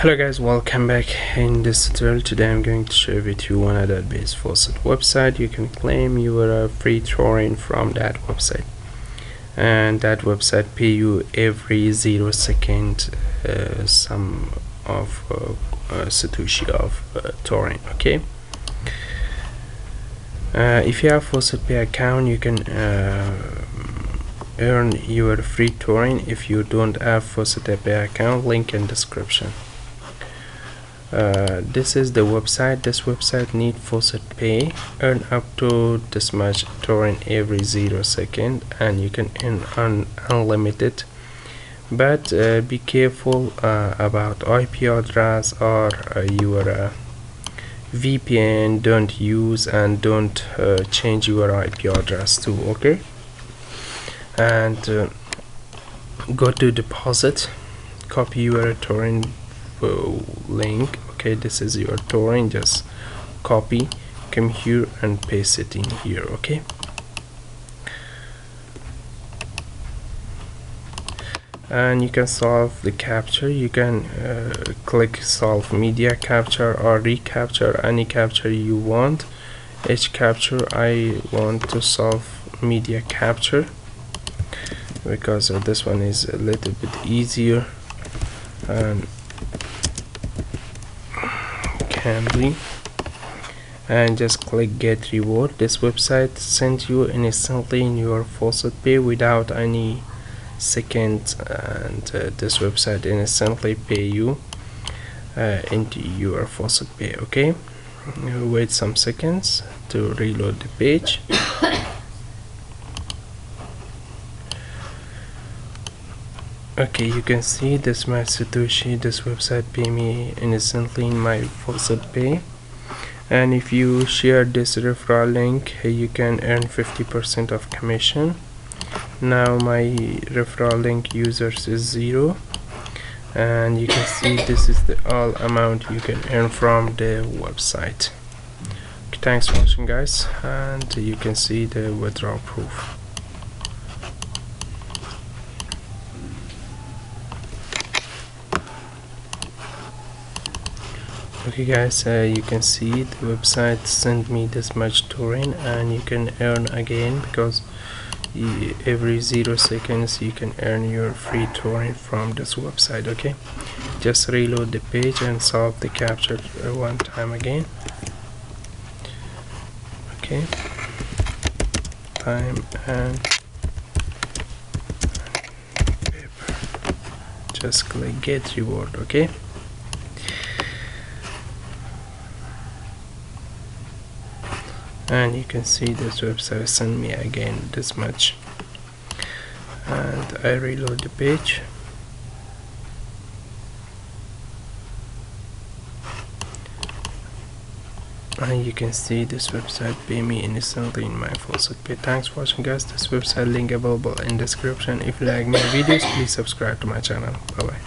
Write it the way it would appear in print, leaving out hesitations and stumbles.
Hello guys, welcome back. In this tutorial today I'm going to share with you one other base faucet website. You can claim your free Tron from that website, and that website pay you every 0 second sum of satoshi of Tron. Okay, if you have Faucetpay account, you can earn your free Tron. If you don't have Faucetpay account, link in description. This is the website. This website need Faucetpay. Earn up to this much Tron every 0 second, and you can earn unlimited. But be careful about IP address or your VPN. Don't use and don't change your IP address too. Okay, and go to deposit, copy your Tron link. Okay, this is your Tron, just copy, come here and paste it in here. Okay, and you can solve the capture. You can click solve media capture or recapture, any capture you want. Each capture I want to solve media capture because this one is a little bit easier and handling. And just click get reward. This website sends you instantly in your Faucetpay without any second, and this website instantly pay you into your Faucetpay. Okay, wait some seconds to reload the page. Okay, you can see this my satoshi. This website pay me instantly in my Faucetpay, and if you share this referral link, you can earn 50% of commission. Now my referral link users is 0, and you can see this is the all amount you can earn from the website. Okay, thanks for watching guys, and you can see the withdrawal proof. Okay guys, you can see the website sent me this much Tron, and you can earn again because every 0 seconds you can earn your free Tron from this website. Okay, just reload the page and solve the capture one time again. Okay, time and paper, just click get reward. Okay, and you can see this website sent me again this much, and I reload the page, and you can see this website pay me instantly in my Faucetpay. Thanks for watching guys. This website link available in description. If you like my videos, please subscribe to my channel. Bye bye.